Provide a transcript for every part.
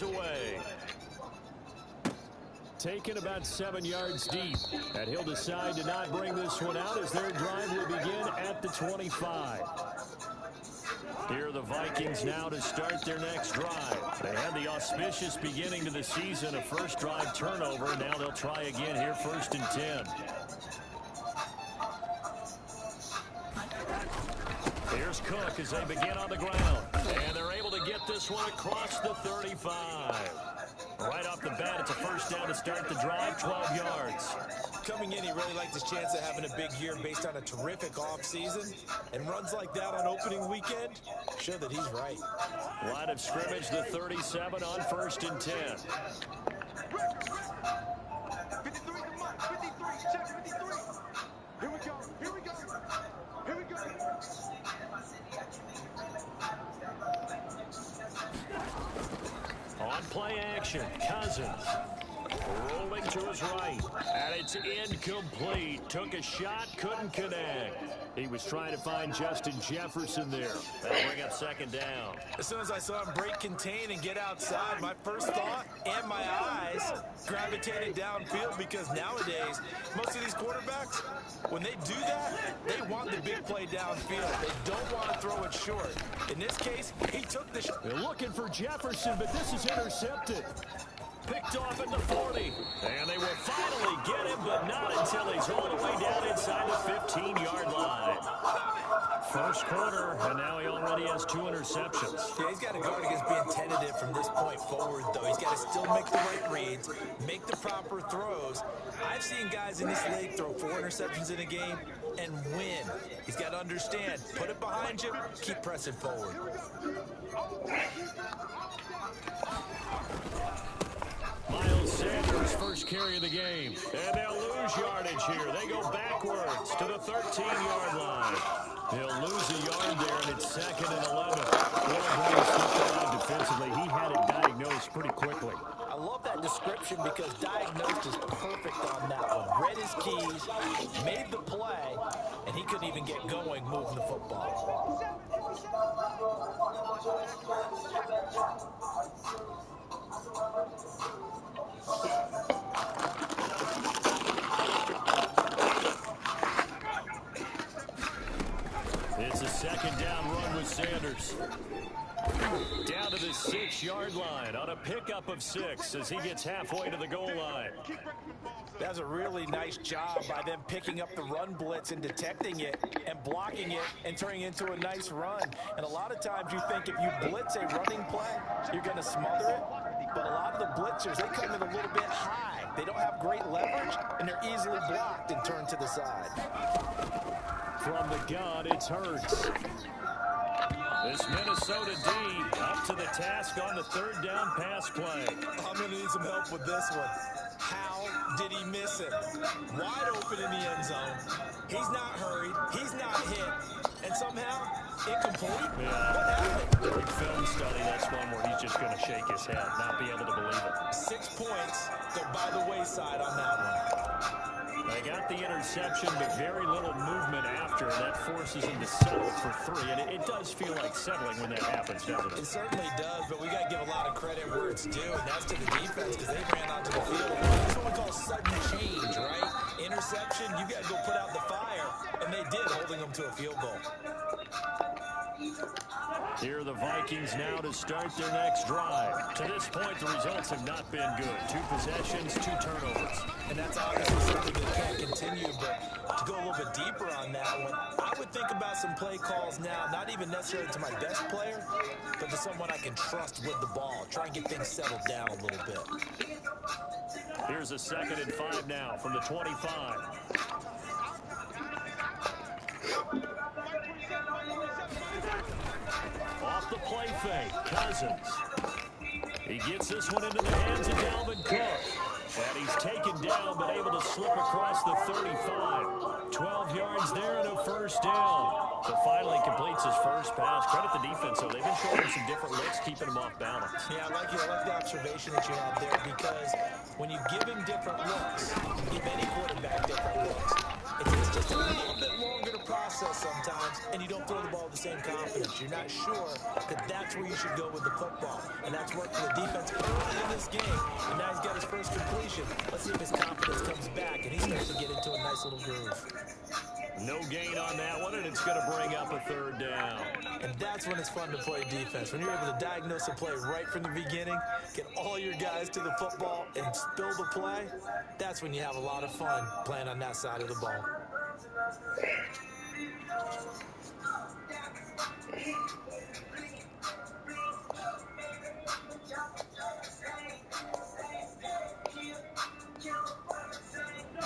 yards away. Taken about 7 yards deep. And he'll decide to not bring this one out as their drive will begin at the 25. Here are the Vikings now to start their next drive. They had the auspicious beginning to the season, a first drive turnover. Now they'll try again here, 1st and 10. Here's Cook as they begin on the ground. And they're able to get this one across the 35. Right off the bat, it's a first down to start the drive, 12 yards. Coming in, he really liked his chance of having a big year based on a terrific offseason. And runs like that on opening weekend show that he's right. Line of scrimmage, the 37 on 1st and 10. 53, come on, 53, check 53. Here we go, here we go, here we go. On play action, Cousins rolling to his right, and it's incomplete. Took a shot, couldn't connect. He was trying to find Justin Jefferson there. That'll bring up 2nd down. As soon as I saw him break contain and get outside, my first thought and my eyes gravitated downfield, because nowadays, most of these quarterbacks, when they do that, they want the big play downfield. They don't want to throw it short. In this case, he took the shot. They're looking for Jefferson, but this is intercepted. Picked off at the 40. And they will finally get him, but not until he's all the way down inside the 15-yard line. First quarter, and now he already has 2 interceptions. Yeah, he's got to guard against being tentative from this point forward, though. He's got to still make the right reads, make the proper throws. I've seen guys in this league throw 4 interceptions in a game and win. He's got to understand, put it behind you, keep pressing forward. Miles Sanders, first carry of the game. And they'll lose yardage here. They go backwards to the 13-yard line. They'll lose a yard there, and it's 2nd and 11. Defensively, he had it diagnosed pretty quickly. I love that description because diagnosed is perfect on that one. Read his keys, made the play, and he couldn't even get going moving the football. It's a 2nd down run with Sanders. Down to the 6-yard line on a pickup of 6 as he gets halfway to the goal line. That's a really nice job by them picking up the run blitz and detecting it and blocking it and turning it into a nice run. And a lot of times you think if you blitz a running play, you're going to smother it. But a lot of the blitzers, they come in a little bit high. They don't have great leverage, and they're easily blocked and turned to the side. From the gun, it's Hurts. This Minnesota D up to the task on the 3rd down pass play. I'm going to need some help with this one. How did he miss it? Wide open in the end zone. He's not hurried. He's not hit. And somehow, incomplete? Yeah. What happened? Big film study, that's one where he's just going to shake his head, not be able to believe it. 6 points go by the wayside on that one. They got the interception, but very little movement after. That forces him to settle for 3. And it does feel like settling when that happens, doesn't it? It certainly does, but we got to give a lot of credit where it's due, and that's to the defense because they ran onto the field. That's what we call sudden change, right? Interception, you got to go put out the fire, and they did, holding them to a field goal. Here are the Vikings now to start their next drive. To this point, the results have not been good. 2 possessions, 2 turnovers. And that's obviously something that can't continue, but to go a little bit deeper on that one, I would think about some play calls now, not even necessarily to my best player, but to someone I can trust with the ball. Try and get things settled down a little bit. Here's a 2nd and 5 now from the 25. Off the play fake, Cousins. He gets this one into the hands of Dalvin Cook. And he's taken down, but able to slip across the 35. 12 yards there and a first down. So finally completes his first pass. Credit the defense, though. They've been showing some different looks, keeping him off balance. Yeah, I like the observation that you had there, because when you give him different looks, give any quarterback different looks, it's just a little bit longer to process sometimes, and you don't throw the ball with the same confidence. You're not sure that that's where you should go with the football, and that's worked for the defense this game, and now he's got his first completion. Let's see if his confidence comes back, and he starts to get into a nice little groove. No gain on that one, and it's going to bring up a third down. And that's when it's fun to play defense. When you're able to diagnose a play right from the beginning, get all your guys to the football, and spill the play, that's when you have a lot of fun playing on that side of the ball.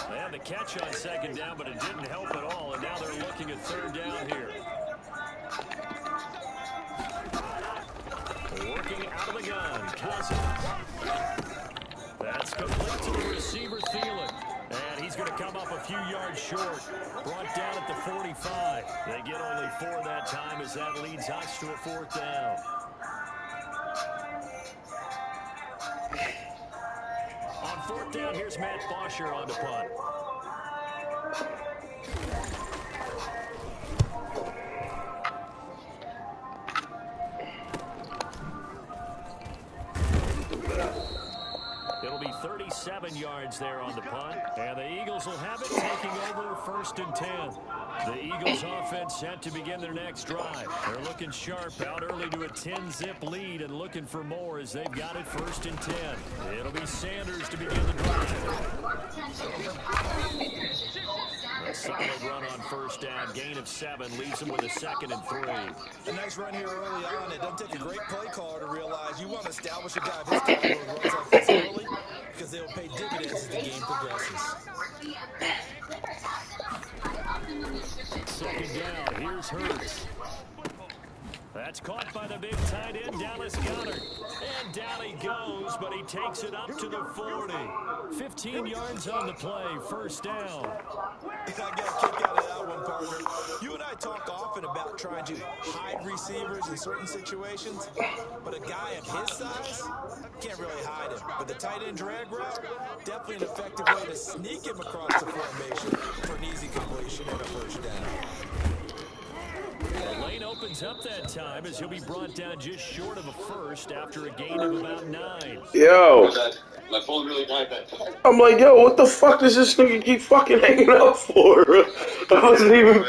They had the catch on second down, but it didn't help at all, and now they're looking at third down here. Working out of the gun, Cousins. That's complete to the receiver, Thielen. And he's going to come up a few yards short. Brought down at the 45. They get only 4 that time as that leads us to a 4th down. On 4th down, here's Matt Bosher on the punt. It'll be 37 yards there on the punt. And the Eagles will have it, taking over 1st and 10. The Eagles offense set to begin their next drive. They're looking sharp, out early to a 10-zip lead and looking for more as they've got it 1st and 10. It'll be Sanders to begin the drive. A solid run on 1st down. Gain of 7 leaves them with a 2nd and 3. A nice run here early on. It doesn't take a great play caller to realize you want to establish a guy of his caliber with runs like this early because they will pay dividends as the game progresses. 2nd down. Here's Hurts. That's caught by the big tight end, Dallas Goedert. And down he goes, but he takes it up to the 40. 15 yards on the play, 1st down. I got a kick out of that one, partner. You and I talk often about trying to hide receivers in certain situations, but a guy of his size can't really hide him. But the tight end drag route, definitely an effective way to sneak him across the formation for an easy completion and a 1st down. The lane opens up that time as he'll be brought down just short of a 1st after a gain of about 9. Yo. My phone really died that time. I'm like, yo, what the fuck does this nigga keep fucking hanging up for? I wasn't even.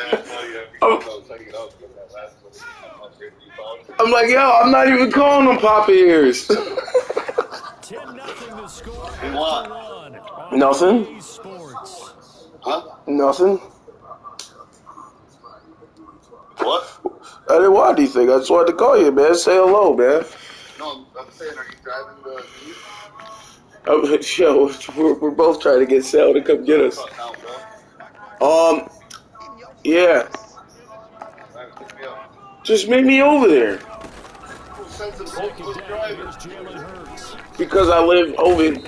I'm like, yo, I'm not even calling them pop ears. 10-0 to score after 1. Nothing. Huh? Nothing. What? I didn't want anything. I just wanted to call you, man. Say hello, man. No, I'm saying, are you driving the Yo, we're both trying to get Sal to come get us. Yeah. Just meet me over there. Because I live over in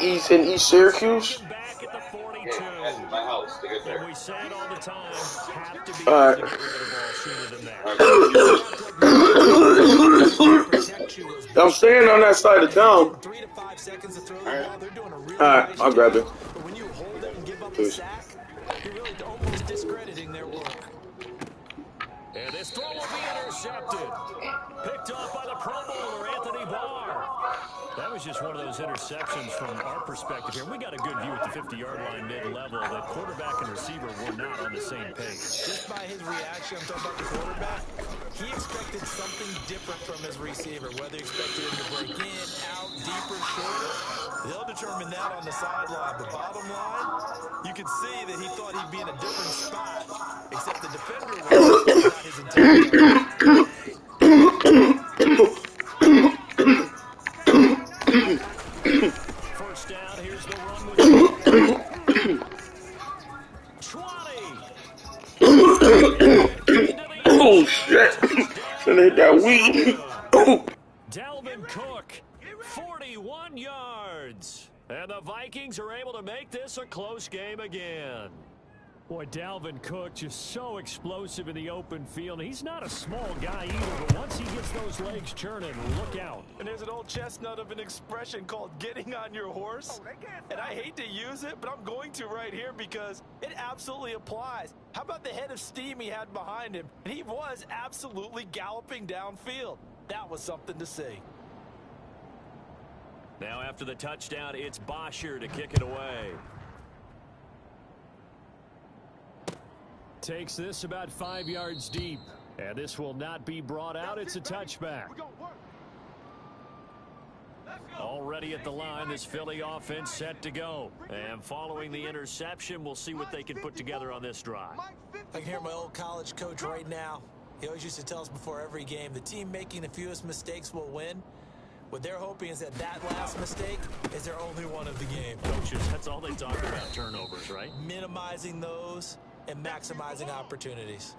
East Syracuse. At my house to get there. We say it all the time. Have to be All able to right. get rid of the ball sooner than that. I'm staying on that side of town. 3 to 5 seconds to throw the ball. They're doing a really Alright, nice I'll grab job. it. But when you hold it and give up a sack, you're really almost discrediting their work. And this throw will be intercepted. Picked off by the Pro Bowler, Anthony Barr. That was just one of those interceptions from our perspective here. We got a good view at the 50-yard line mid-level that quarterback and receiver were not on the same page. Just by his reaction, I'm talking about the quarterback, he expected something different from his receiver, whether he expected him to break in, out, deeper, shorter. They'll determine that on the sideline. But bottom line, you can see that he thought he'd be in a different spot, except the defender was not his intent. First down, here's the run with 20. Oh shit! And hit that weed. Dalvin Cook, 41 yards. And the Vikings are able to make this a close game again. Boy, Dalvin Cook just so explosive in the open field. He's not a small guy either, but once he gets those legs churning, look out. And there's an old chestnut of an expression called getting on your horse. And I hate to use it, but I'm going to right here because it absolutely applies. How about the head of steam he had behind him? And he was absolutely galloping downfield. That was something to see. Now after the touchdown, it's Bosher to kick it away. Takes this about 5 yards deep. And this will not be brought out. It's a touchback. Already at the line, this Philly offense set to go. And following the interception, we'll see what they can put together on this drive. I can hear my old college coach right now. He always used to tell us before every game, the team making the fewest mistakes will win. What they're hoping is that last mistake is their only one of the game. Coaches, that's all they talk about, turnovers, right? Minimizing those and maximizing opportunities.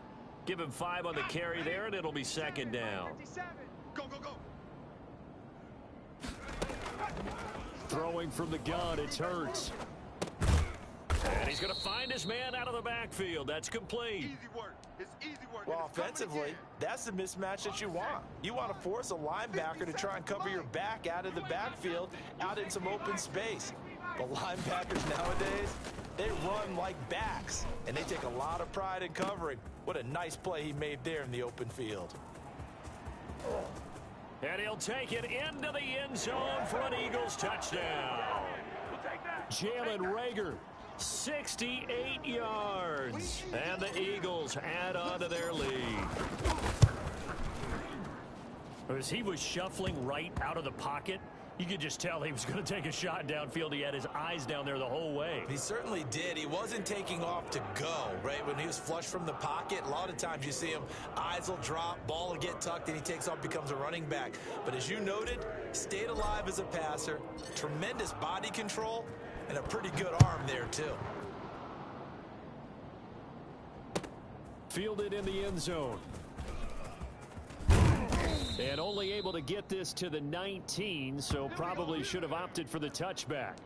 Give him 5 on the carry there, and it'll be second down. Go, go, go. Throwing from the gun, it's Hurts. And he's going to find his man out of the backfield. That's complete. Easy work. It's easy work. Well, offensively, that's the mismatch that you want. You want to force a linebacker to try and cover your back out of the backfield, out in some open space. But linebackers nowadays, they run like backs, and they take a lot of pride in covering. What a nice play he made there in the open field. And he'll take it into the end zone for an Eagles touchdown. Jalen Reagor, 68 yards. And the Eagles add on to their lead. As he was shuffling right out of the pocket, you could just tell he was going to take a shot downfield. He had his eyes down there the whole way. He certainly did. He wasn't taking off to go, right? When he was flush from the pocket, a lot of times you see him, eyes will drop, ball will get tucked, and he takes off, becomes a running back. But as you noted, stayed alive as a passer, tremendous body control, and a pretty good arm there, too. Fielded in the end zone. And only able to get this to the 19, so probably should have opted for the touchback.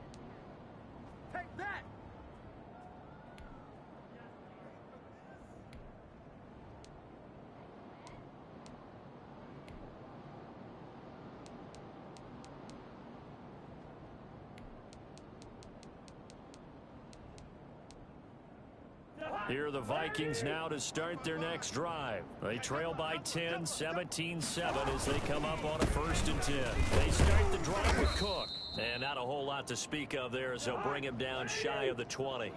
Take that. Here are the Vikings now to start their next drive. They trail by 10, 17-7 as they come up on a 1st and 10. They start the drive with Cook. And not a whole lot to speak of there as they'll bring him down shy of the 20.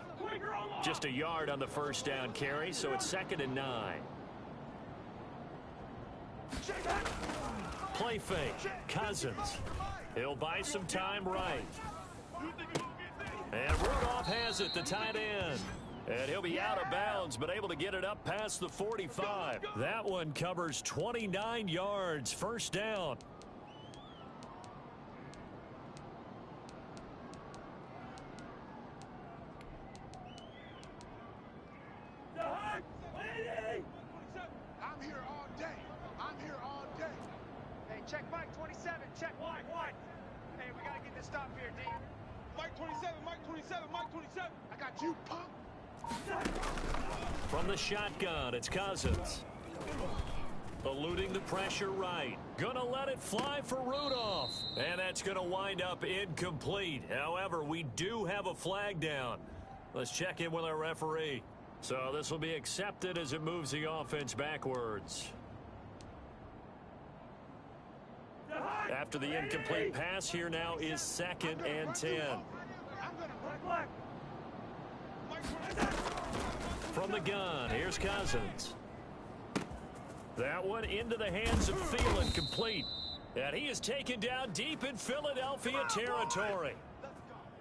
Just a yard on the first down carry, so it's 2nd and 9. Play fake. Cousins. He'll buy some time right. And Rudolph has it, the tight end. And he'll be out of bounds, but able to get it up past the 45. That one covers 29 yards. 1st down. I'm here all day. I'm here all day. Hey, check Mike 27. Check Mike. Hey, we gotta get this stop here, D. Mike 27. Mike 27. Mike 27. I got you, punk. From the shotgun, it's Cousins. Eluding the pressure right. Gonna let it fly for Rudolph. And that's gonna wind up incomplete. However, we do have a flag down. Let's check in with our referee. So this will be accepted as it moves the offense backwards. After the incomplete pass, here now is 2nd and 10. From the gun, here's Cousins. That one into the hands of Thielen, complete. And he is taken down deep in Philadelphia territory.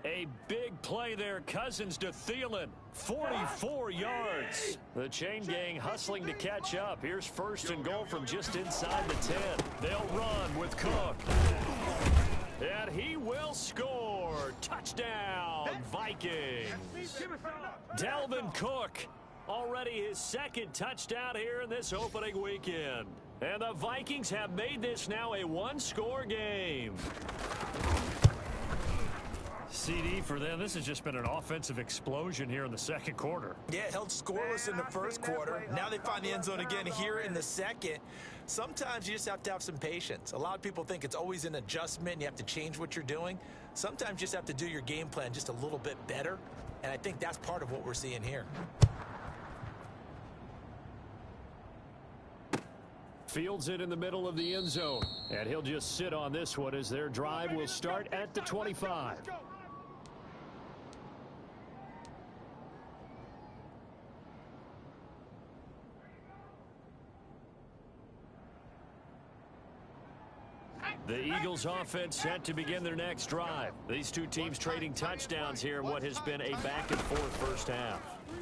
A big play there, Cousins to Thielen, 44 yards. The chain gang hustling to catch up. Here's 1st and goal from just inside the 10. They'll run with Cook. And he will score. Touchdown, Vikings. Dalvin Cook, already his 2nd touchdown here in this opening weekend. And the Vikings have made this now a 1-score game. CD for them, this has just been an offensive explosion here in the 2nd quarter. Yeah, held scoreless in the 1st quarter. Now they find the end zone again here in the 2nd. Sometimes you just have to have some patience. A lot of people think it's always an adjustment and you have to change what you're doing. Sometimes you just have to do your game plan just a little bit better, and I think that's part of what we're seeing here. Fields it in the middle of the end zone. And he'll just sit on this one as their drive will start at the 25. The Eagles offense set to begin their next drive. These two teams trading touchdowns here in what has been a back-and-forth first half.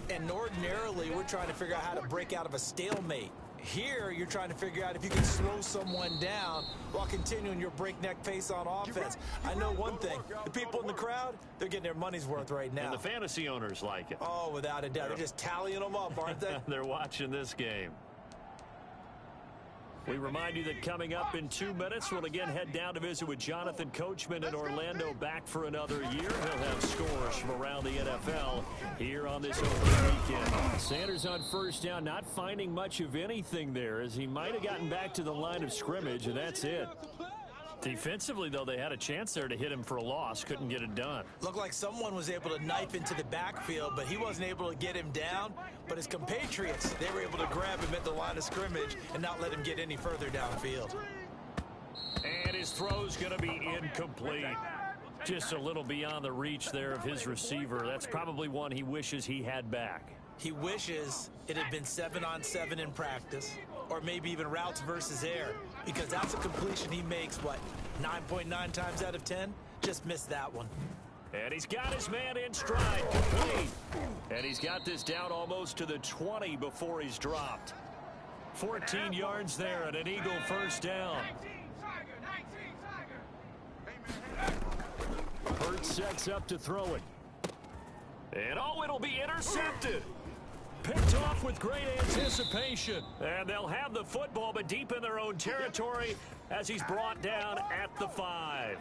And ordinarily, we're trying to figure out how to break out of a stalemate. Here, you're trying to figure out if you can slow someone down while continuing your breakneck pace on offense. I know one thing. The people in the crowd, they're getting their money's worth right now. And the fantasy owners like it. Oh, without a doubt. They're just tallying them up, aren't they? They're watching this game. We remind you that coming up in 2 minutes, we'll again head down to visit with Jonathan Coachman in Orlando, back for another year. He'll have scores from around the NFL here on this opening weekend. Sanders on first down, not finding much of anything there, as he might have gotten back to the line of scrimmage, and that's it. Defensively, though, they had a chance there to hit him for a loss. Couldn't get it done. Looked like someone was able to knife into the backfield, but he wasn't able to get him down. But his compatriots, they were able to grab him at the line of scrimmage and not let him get any further downfield. And his throw's going to be incomplete. Just a little beyond the reach there of his receiver. That's probably one he wishes he had back. He wishes it had been 7-on-7 in practice, or maybe even routes versus air, because that's a completion he makes, what, 9.9 times out of 10? Just missed that one. And he's got his man in stride, complete. And he's got this down almost to the 20 before he's dropped. 14 yards there and an Eagle first down. Hurts sets up to throw it. And oh, it'll be intercepted. Picked off with great anticipation. And they'll have the football, but deep in their own territory as he's brought down at the 5.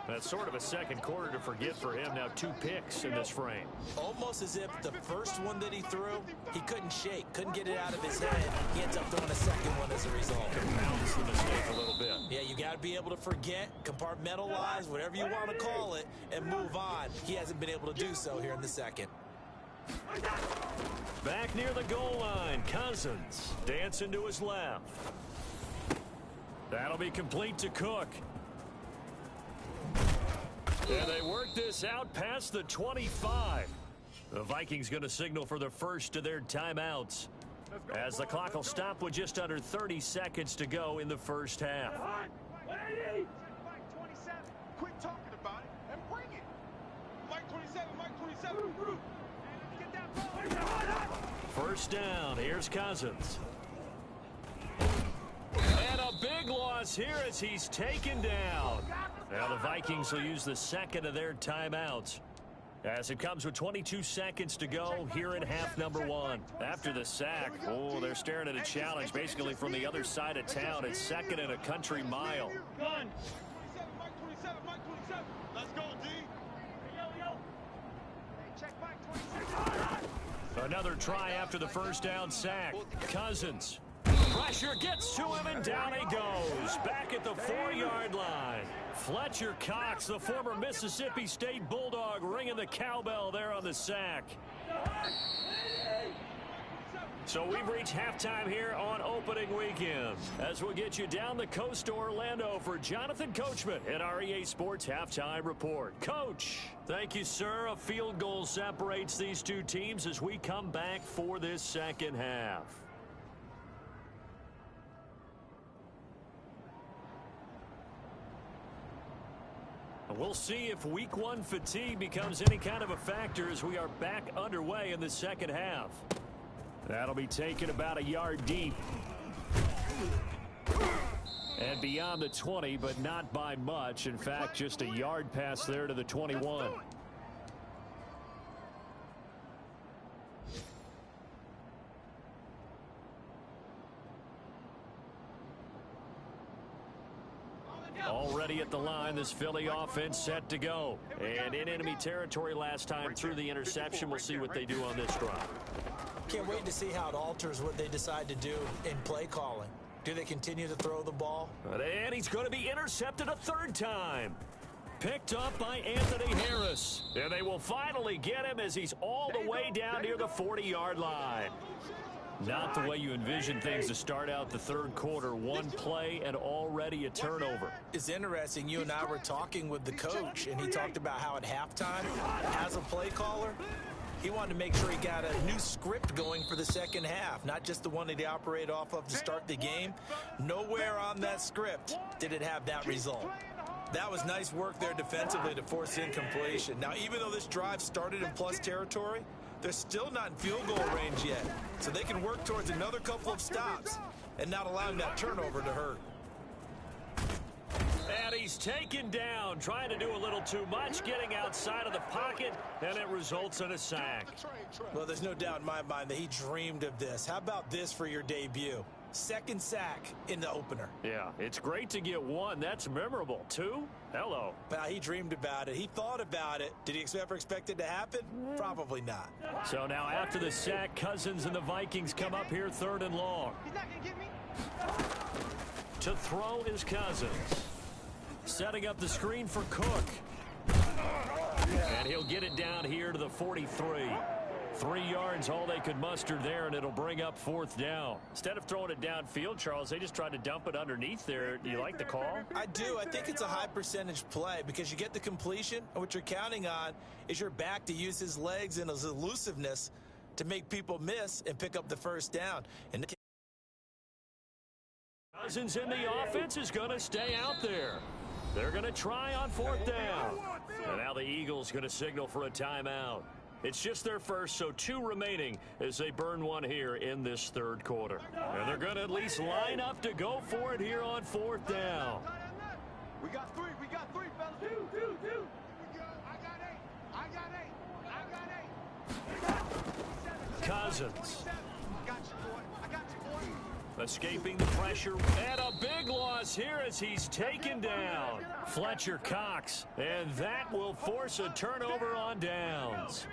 That's sort of a second quarter to forget for him. Now 2 picks in this frame. Almost as if the first one that he threw, he couldn't shake, couldn't get it out of his head. He ends up throwing a second one as a result. Compounds the mistake a little bit. Yeah, you got to be able to forget, compartmentalize, whatever you want to call it, and move on. He hasn't been able to do so here in the second. Back near the goal line, Cousins dancing to his left. That'll be complete to Cook. And they work this out past the 25. The Vikings going to signal for the first of their timeouts, as the clock will stop with just under 30 seconds to go in the first half. Mike 27, quit talking about it and bring it. Mike 27, Mike 27. Get that ball. First down, here's Cousins. And a big loss here as he's taken down. Now the Vikings will use the second of their timeouts, as it comes with 22 seconds to go here in half number 1. After the sack, oh, they're staring at a challenge basically from the other side of town. It's second and a country mile. Mike 27, Mike 27. Let's go, D. Hey, check Mike 27. Another try after the first down sack. Cousins. Pressure gets to him, and down he goes. Back at the 4-yard line. Fletcher Cox, the former Mississippi State Bulldog, ringing the cowbell there on the sack. So we've reached halftime here on opening weekend, as we'll get you down the coast to Orlando for Jonathan Coachman at our EA Sports Halftime Report. Coach, thank you, sir. A field goal separates these two teams as we come back for this second half. We'll see if week 1 fatigue becomes any kind of a factor as we are back underway in the second half. That'll be taken about a yard deep. And beyond the 20, but not by much. In fact, just a yard pass there to the 21. Already at the line, this Philly offense set to go. And in enemy territory last time through the interception. We'll see what they do on this drive. Can't wait to see how it alters what they decide to do in play calling. Do they continue to throw the ball? And he's going to be intercepted a 3rd time. Picked up by Anthony Harris. And they will finally get him as he's all the way down near the 40-yard line. Not the way you envision things to start out the third quarter. One play and already a turnover. It's interesting. You and I were talking with the coach, and he talked about how at halftime, as a play caller, he wanted to make sure he got a new script going for the second half, not just the one that he operated off of to start the game. Nowhere on that script did it have that result. That was nice work there defensively to force incompletion. Now, even though this drive started in plus territory, they're still not in field goal range yet. So they can work towards another couple of stops and not allowing that turnover to hurt. And he's taken down, trying to do a little too much, getting outside of the pocket, and it results in a sack. Well, there's no doubt in my mind that he dreamed of this. How about this for your debut? Second sack in the opener. Yeah, it's great to get one. That's memorable. Two? Hello. Well, he dreamed about it. He thought about it. Did he ever expect it to happen? Probably not. So now after the sack, Cousins and the Vikings come up here third and long. He's not going to get me. To throw is Cousins. Setting up the screen for Cook. And he'll get it down here to the 43. 3 yards, all they could muster there, and it'll bring up fourth down. Instead of throwing it downfield, Charles, they just tried to dump it underneath there. Do you like the call? I do. I think it's a high percentage play because you get the completion, and what you're counting on is your back to use his legs and his elusiveness to make people miss and pick up the first down. And Cousins in the offense is going to stay out there. They're going to try on fourth down. And now the Eagles going to signal for a timeout. It's just their first, so 2 remaining as they burn one here in this third quarter. And they're going to at least line up to go for it here on fourth down. We got three, fellas. Two. I got 8. I got 8. Cousins. I got you, boy. Escaping the pressure, and a big loss here as he's taken down. Fletcher Cox, and that will force a turnover on downs.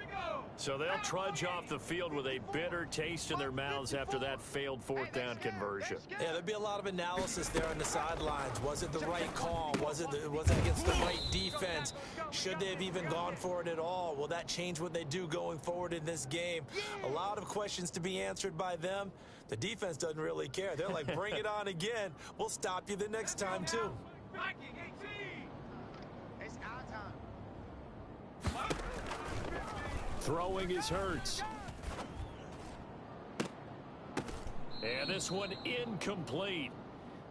So they'll trudge off the field with a bitter taste in their mouths after that failed fourth down conversion. yeah, there'd be a lot of analysis there on the sidelines. Was it the right call? Was it against the right defense? Should they have even gone for it at all? Will that change what they do going forward in this game? A lot of questions to be answered by them. The defense doesn't really care. They're like, bring it on again. We'll stop you the next time, too. It's our time. Throwing is Hurts. And this one incomplete.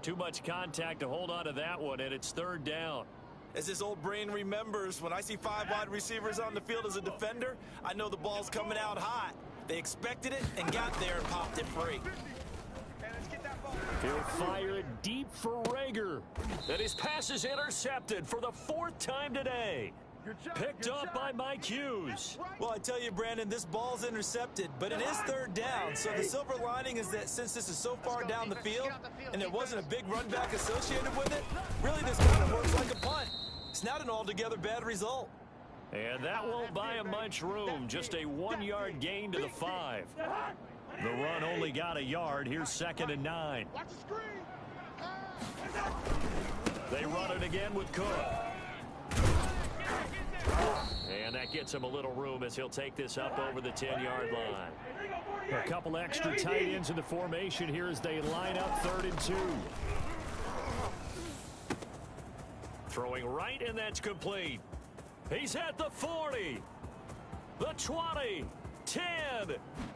Too much contact to hold on to that one, and it's third down. As his old brain remembers, when I see 5 wide receivers on the field as a defender, I know the ball's coming out hot. They expected it and got there and popped it free. He'll fire it deep for Rager. And his pass is intercepted for the 4th time today. Picked up by Mike Hughes. Well, I tell you, Brandon, this ball's intercepted, but it is third down. So the silver lining is that since this is so far down the field and there wasn't a big run back associated with it, really this kind of works like a punt. It's not an altogether bad result. And that won't buy him much room. Just a 1-yard gain to the 5. The run only got a yard. Here's 2nd and 9. They run it again with Cook. And that gets him a little room as he'll take this up over the 10-yard line. A couple extra tight ends in the formation here as they line up 3rd and 2. Throwing right, and that's complete. He's at the 40, the 20, 10,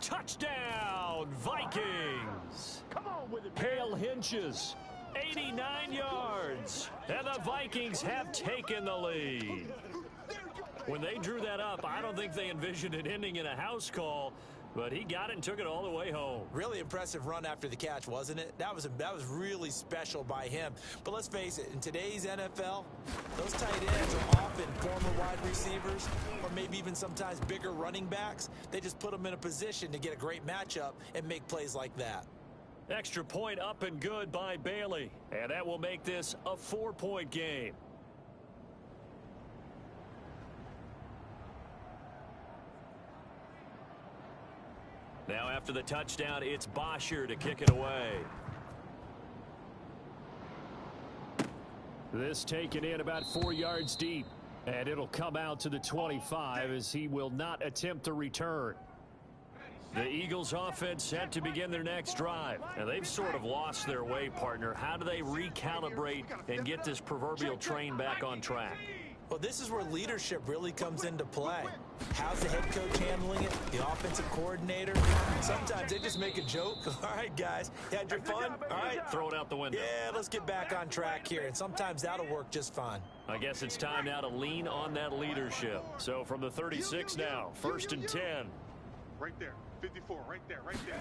touchdown, Vikings. Come on with it. Hale Hinches, 89 yards, and the Vikings have taken the lead. When they drew that up, I don't think they envisioned it ending in a house call, but he got it and took it all the way home. Really impressive run after the catch, wasn't it? That was really special by him. But let's face it, in today's NFL, those tight ends are often former wide receivers or maybe even sometimes bigger running backs. They just put them in a position to get a great matchup and make plays like that. Extra point up and good by Bailey, and that will make this a 4-point game. Now after the touchdown, it's Bosher to kick it away. This taken in about 4 yards deep, and it'll come out to the 25 as he will not attempt to return. The Eagles offense set to begin their next drive. And they've sort of lost their way, partner. How do they recalibrate and get this proverbial train back on track? Well, this is where leadership really comes into play. How's the head coach handling it? The offensive coordinator? Sometimes they just make a joke. All right, guys, you had your fun? All right. Throw it out the window. Yeah, let's get back on track here. And sometimes that'll work just fine. I guess it's time now to lean on that leadership. So from the 36 now, 1st and 10. Right there. 54, right there, right there.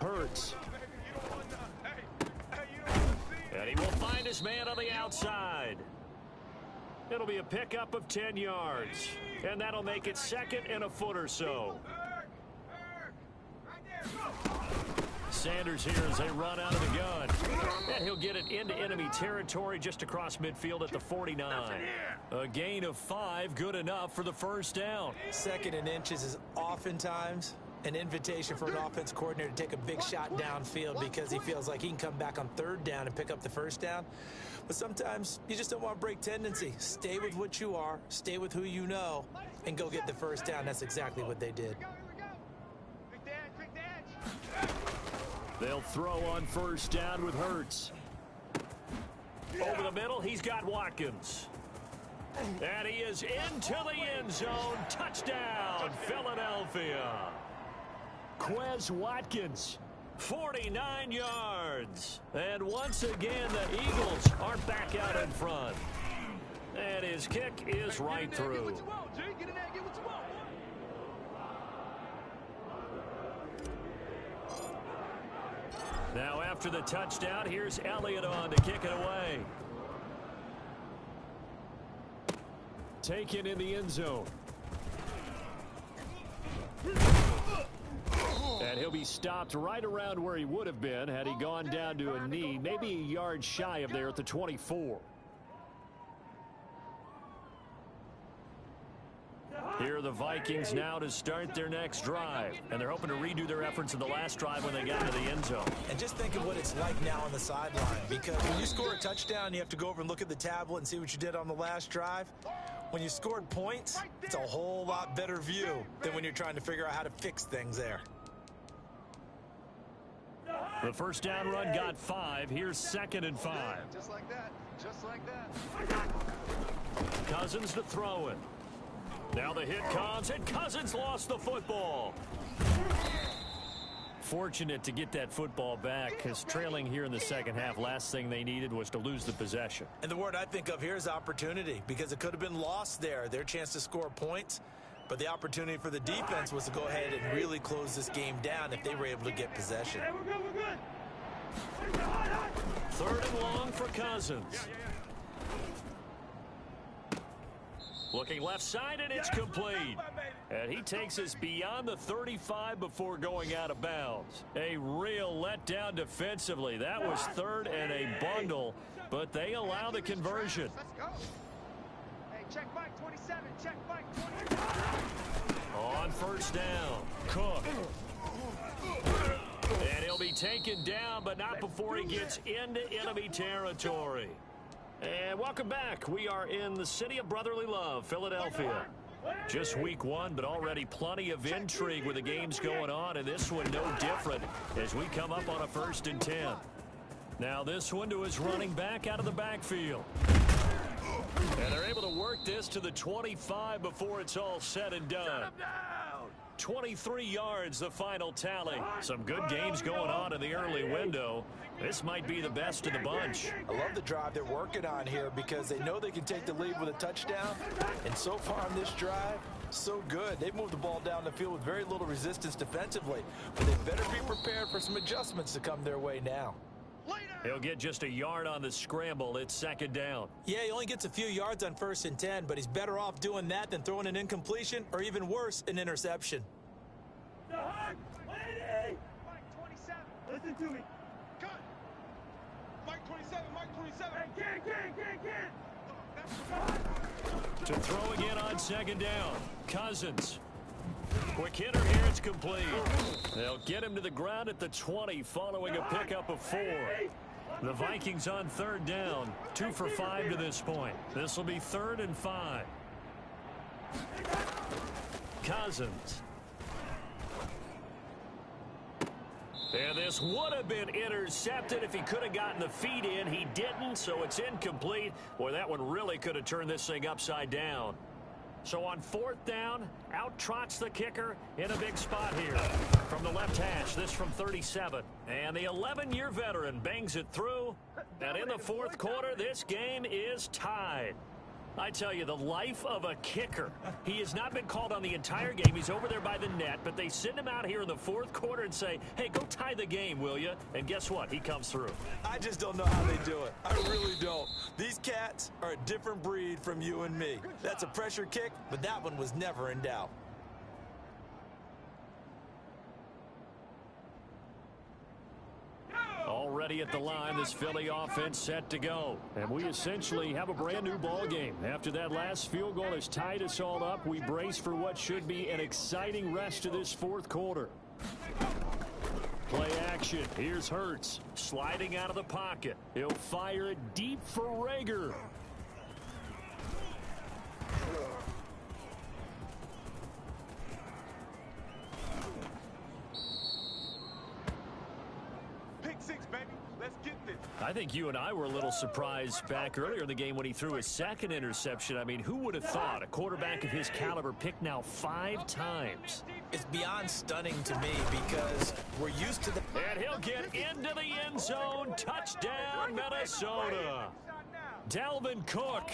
Hurts. And he will find his man on the outside. It'll be a pickup of 10 yards. And that'll make it 2nd and a foot or so. Sanders here as they run out of the gun. And he'll get it into enemy territory just across midfield at the 49. A gain of 5, good enough for the first down. 2nd and inches is oftentimes an invitation for an offense coordinator to take a big shot downfield because he feels like he can come back on 3rd down and pick up the first down. But sometimes you just don't want to break tendency. Stay with what you are, stay with who you know, and go get the first down. That's exactly what they did. They'll throw on 1st down with Hurts. Over the middle, he's got Watkins. And he is into the end zone. Touchdown, Philadelphia. Quez Watkins, 49 yards. And once again, the Eagles are back out in front. And his kick is right through. Now after the touchdown, here's Elliott on to kick it away. Taken in the end zone. And he'll be stopped right around where he would have been had he gone down to a knee, maybe a yard shy of there at the 24. Here are the Vikings now to start their next drive. And they're hoping to redo their efforts in the last drive when they got to the end zone. And just think of what it's like now on the sideline. Because when you score a touchdown, you have to go over and look at the tablet and see what you did on the last drive. When you scored points, it's a whole lot better view than when you're trying to figure out how to fix things there. The first down run got 5. Here's 2nd and 5. Just like that. Just like that. Cousins to throw it. Now the hit comes, and Cousins lost the football. Fortunate to get that football back, because trailing here in the second half, last thing they needed was to lose the possession. And the word I think of here is opportunity, because it could have been lost there, their chance to score points. But the opportunity for the defense was to go ahead and really close this game down if they were able to get possession. Hey, we're good. 3rd and long for Cousins. Looking left side, and it's complete. And he takes us beyond the 35 before going out of bounds. A real letdown defensively. That was 3rd and a bundle, but they allow the conversion. Let's go. Hey, check Mike 27. Check Mike 27. On 1st down, Cook. And he'll be taken down, but not before he gets into enemy territory. And welcome back. We are in the city of brotherly love, Philadelphia. Just week 1, but already plenty of intrigue with the games going on, and this one no different as we come up on a 1st and 10. Now this one to his running back out of the backfield. And they're able to work this to the 25 before it's all said and done. 23 yards, the final tally. Some good games going on in the early window. This might be the best of the bunch. I love the drive they're working on here because they know they can take the lead with a touchdown. And so far on this drive, so good. They've moved the ball down the field with very little resistance defensively. But they better be prepared for some adjustments to come their way now. He'll get just a yard on the scramble. It's 2nd down. Yeah, he only gets a few yards on 1st and 10, but he's better off doing that than throwing an incompletion or even worse, an interception. Mike 27. Listen to me. Cut. Mike 27. Mike 27. Get. To throw again on 2nd down. Cousins. Quick hitter here, it's complete. They'll get him to the ground at the 20 following a pickup of 4. The Vikings on 3rd down, 2 for 5 to this point. This will be 3rd and 5. Cousins. And this would have been intercepted if he could have gotten the feet in. He didn't, so it's incomplete. Boy, that one really could have turned this thing upside down. So on 4th down, out trots the kicker in a big spot here. From the left hash, this from 37. And the 11-year veteran bangs it through. And in the 4th quarter, this game is tied. I tell you, the life of a kicker. He has not been called on the entire game. He's over there by the net, but they send him out here in the 4th quarter and say, hey, go tie the game, will you? And guess what? He comes through. I just don't know how they do it. I really don't. These cats are a different breed from you and me. That's a pressure kick, but that one was never in doubt. Already at the line, this Philly offense set to go. And we essentially have a brand new ball game. After that last field goal has tied us all up, we brace for what should be an exciting rest of this 4th quarter. Play action. Here's Hurts sliding out of the pocket. He'll fire it deep for Rager. I think you and I were a little surprised back earlier in the game when he threw his 2nd interception. I mean, who would have thought a quarterback of his caliber picked now 5 times? It's beyond stunning to me because we're used to the... And he'll get into the end zone. Touchdown, Minnesota. Dalvin Cook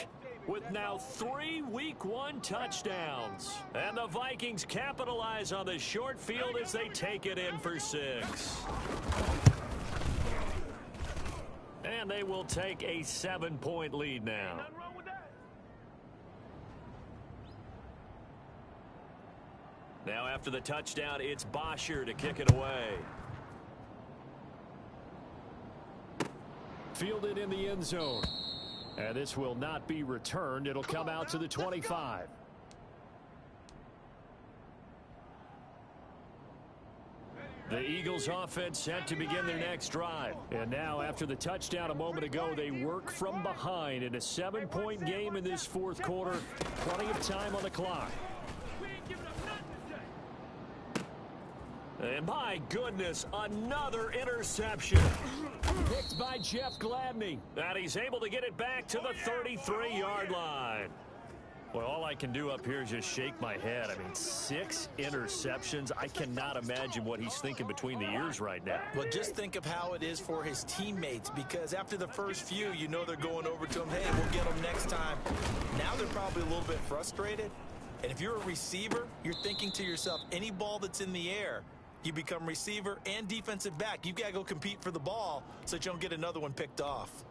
with now 3 Week 1 touchdowns. And the Vikings capitalize on the short field as they take it in for 6. And they will take a 7-point lead now. Now after the touchdown, it's Bosher to kick it away. Fielded in the end zone. And this will not be returned. It'll come out to the 25. The Eagles offense set to begin their next drive. And now after the touchdown a moment ago, they work from behind in a 7-point game in this 4th quarter. Plenty of time on the clock. And my goodness, another interception. Picked by Jeff Gladney. And he's able to get it back to the 33-yard line. Well, all I can do up here is just shake my head. I mean, 6 interceptions. I cannot imagine what he's thinking between the ears right now. Well, just think of how it is for his teammates, because after the first few, you know they're going over to him, hey, we'll get him next time. Now they're probably a little bit frustrated. And if you're a receiver, you're thinking to yourself, any ball that's in the air, you become receiver and defensive back. You've got to go compete for the ball so that you don't get another one picked off.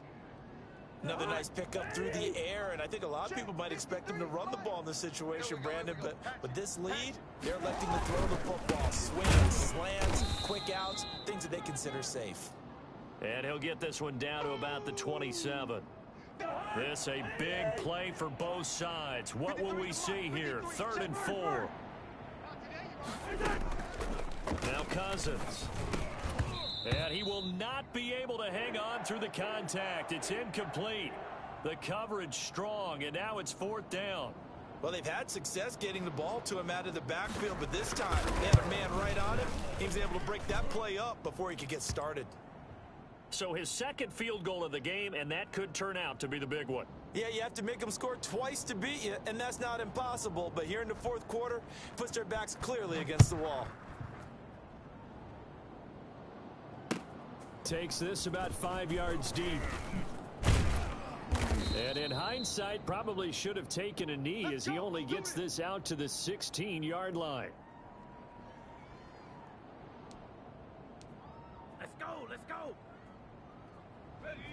Another nice pickup through the air, and I think a lot of people might expect him to run the ball in this situation, Brandon, but with this lead, they're electing to throw the football. Swings, slants, quick outs, things that they consider safe. And he'll get this one down to about the 27. This a big play for both sides. What will we see here? 3rd and 4. Now Cousins. And he will not be able to hang on through the contact. It's incomplete. The coverage strong, and now it's 4th down. Well, they've had success getting the ball to him out of the backfield, but this time they had a man right on him. He was able to break that play up before he could get started. So his 2nd field goal of the game, and that could turn out to be the big one. Yeah, you have to make them score twice to beat you, and that's not impossible. But here in the 4th quarter, puts their backs clearly against the wall. Takes this about 5 yards deep. And in hindsight, probably should have taken a knee as he only gets this out to the 16-yard line. Let's go, let's go.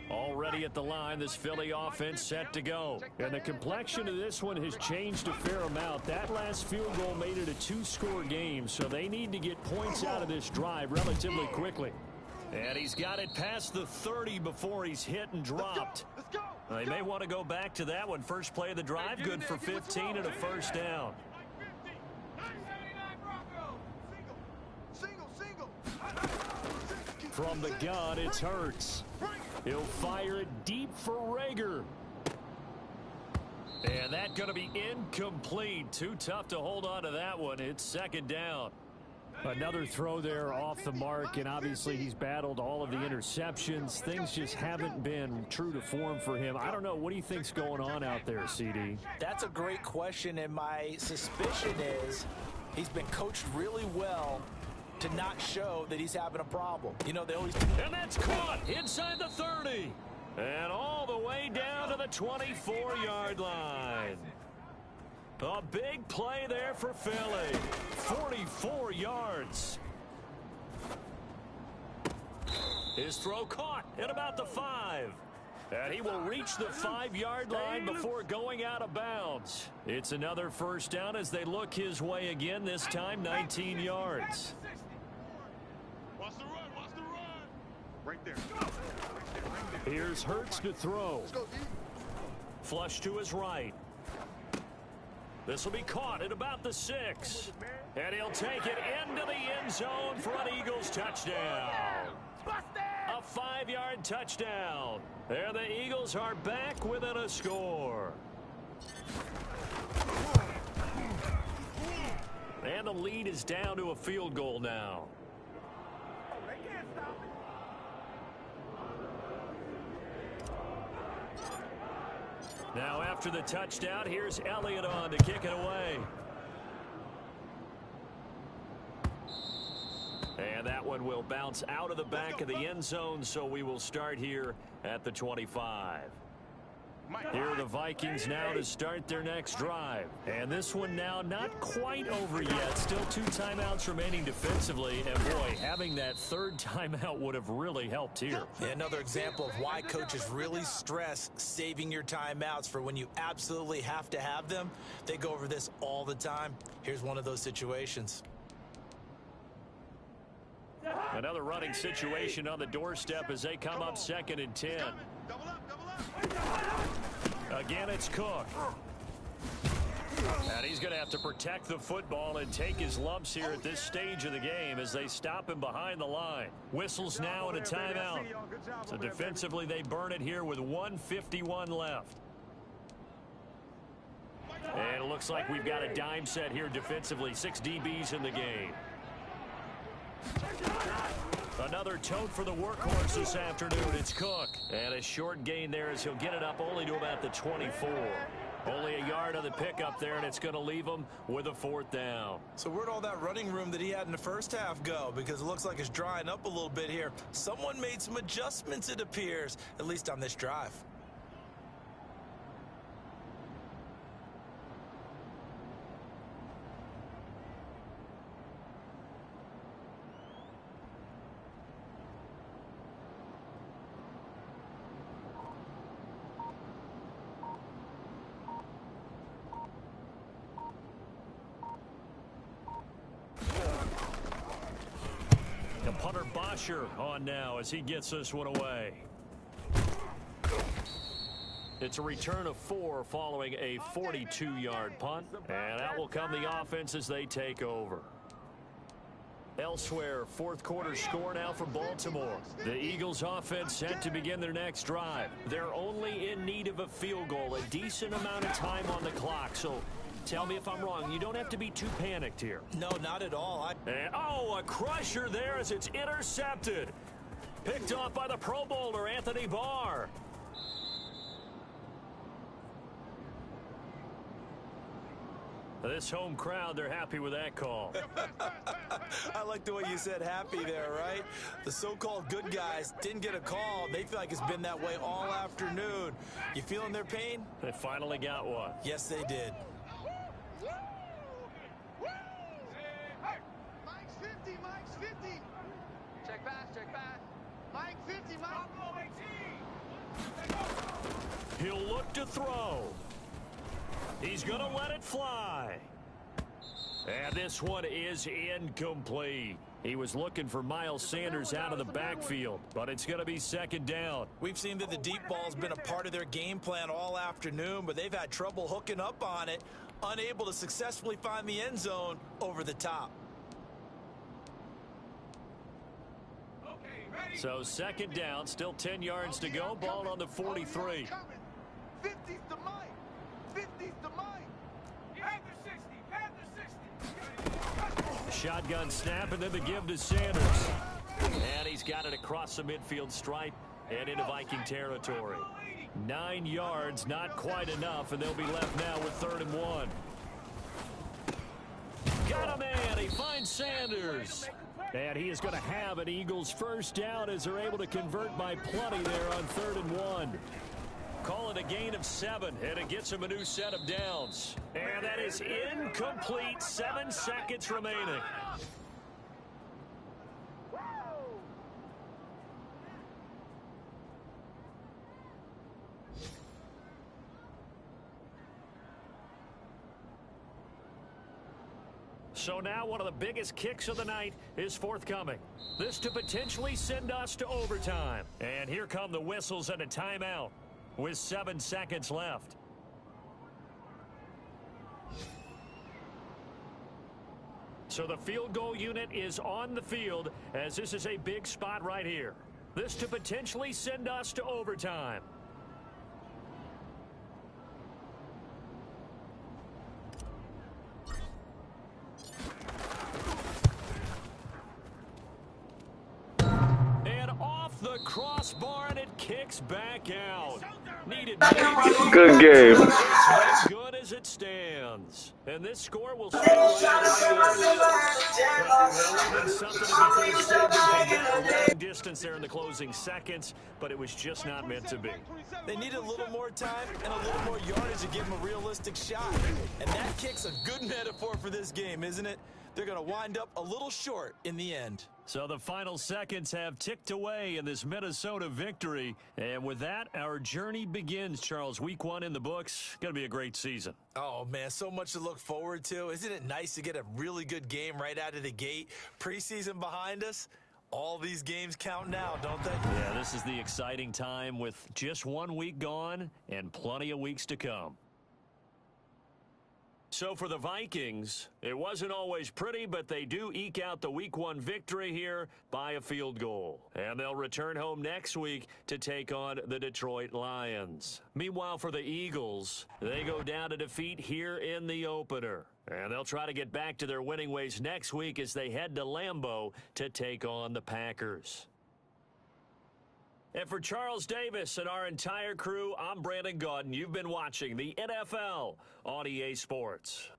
Already at the line, this Philly offense set to go. And the complexion of this one has changed a fair amount. That last field goal made it a 2-score game, so they need to get points out of this drive relatively quickly. And he's got it past the 30 before he's hit and dropped. They may want to go back to that one. First play of the drive, good for 15 and a 1st down. From the gun, it's Hurts. He'll fire it deep for Rager. And that's going to be incomplete. Too tough to hold on to that one. It's 2nd down. Another throw there off the mark, and obviously he's battled all of the interceptions. Things just haven't been true to form for him. I don't know. What do you think's going on out there, CD? That's a great question, and my suspicion is he's been coached really well to not show that he's having a problem. You know, they always... And that's caught inside the 30. And all the way down to the 24-yard line. A big play there for Philly. 44 yards. His throw caught at about the 5. And he will reach the 5-yard line before going out of bounds. It's another first down as they look his way again, this time 19 yards. Watch the run, watch the run. Right there. Here's Hurts to throw. Flush to his right. This will be caught at about the 6. And he'll take it into the end zone for an Eagles touchdown. A 5-yard touchdown. And the Eagles are back within a score. And the lead is down to a field goal now. Now after the touchdown, here's Elliott on to kick it away. And that one will bounce out of the back of the end zone, so we will start here at the 25. Here are the Vikings now to start their next drive. And this one now not quite over yet. Still 2 timeouts remaining defensively. And, boy, having that 3rd timeout would have really helped here. Yeah, another example of why coaches really stress saving your timeouts for when you absolutely have to have them. They go over this all the time. Here's one of those situations. Another running situation on the doorstep as they come up 2nd and 10. Double up, double up. Again, it's Cook. And he's going to have to protect the football and take his lumps here at this stage of the game as they stop him behind the line. Whistles now and a timeout. So defensively, they burn it here with 1:51 left. And it looks like we've got a dime set here defensively. 6 DBs in the game. Another tote for the workhorse this afternoon. It's Cook. And a short gain there as he'll get it up only to about the 24. Only a yard on the pickup there, and it's going to leave him with a 4th down. So where'd all that running room that he had in the first half go? Because it looks like it's drying up a little bit here. Someone made some adjustments, it appears, at least on this drive. Punter Bosher on now as he gets this one away. It's a return of 4 following a 42-yard punt. And out will come the offense as they take over. Elsewhere, 4th quarter score now for Baltimore. The Eagles offense set to begin their next drive. They're only in need of a field goal, a decent amount of time on the clock. So tell me if I'm wrong. You don't have to be too panicked here. No, not at all. And, a crusher there as it's intercepted. Picked off by the Pro Bowler, Anthony Barr. This home crowd, they're happy with that call. I like the way you said happy there, right? The so-called good guys didn't get a call. They feel like it's been that way all afternoon. You feeling their pain? They finally got one. Yes, they did. Mike's 50, Mike's 50. Check pass, check pass. Mike 50, Mike. He'll look to throw. He's going to let it fly. And this one is incomplete. He was looking for Miles Sanders out of the backfield, but it's going to be 2nd down. We've seen that the deep ball's been a part of their game plan all afternoon, but they've had trouble hooking up on it, unable to successfully find the end zone over the top. So 2nd down, still 10 yards to go. Ball on the 43. 50's the Mike. 50's the Mike. Panther 60. Panther 60. Shotgun snap and then the give to Sanders. And he's got it across the midfield stripe and into Viking territory. 9 yards, not quite enough, and they'll be left now with 3rd and 1. Got a man. He finds Sanders. And he is going to have an Eagles first down as they're able to convert by plenty there on 3rd and 1. Call it a gain of 7, and it gets him a new set of downs. And that is incomplete. 7 seconds remaining. So now one of the biggest kicks of the night is forthcoming. This to potentially send us to overtime. And here come the whistles and a timeout with 7 seconds left. So the field goal unit is on the field as this is a big spot right here. This to potentially send us to overtime. The crossbar, and it kicks back out. Needed good game. As good as it stands. And this score will stay right long distance there in the closing seconds, but it was just not meant to be. They needed a little more time and a little more yardage to give them a realistic shot. And that kick's a good metaphor for this game, isn't it? They're going to wind up a little short in the end. So the final seconds have ticked away in this Minnesota victory. And with that, our journey begins, Charles. Week 1 in the books. Going to be a great season. Oh, man, so much to look forward to. Isn't it nice to get a really good game right out of the gate? Preseason behind us. All these games count now, don't they? Yeah, this is the exciting time with just 1 week gone and plenty of weeks to come. So for the Vikings, it wasn't always pretty, but they do eke out the Week 1 victory here by a field goal. And they'll return home next week to take on the Detroit Lions. Meanwhile, for the Eagles, they go down to defeat here in the opener. And they'll try to get back to their winning ways next week as they head to Lambeau to take on the Packers. And for Charles Davis and our entire crew, I'm Brandon Gaudin. You've been watching the NFL on EA Sports.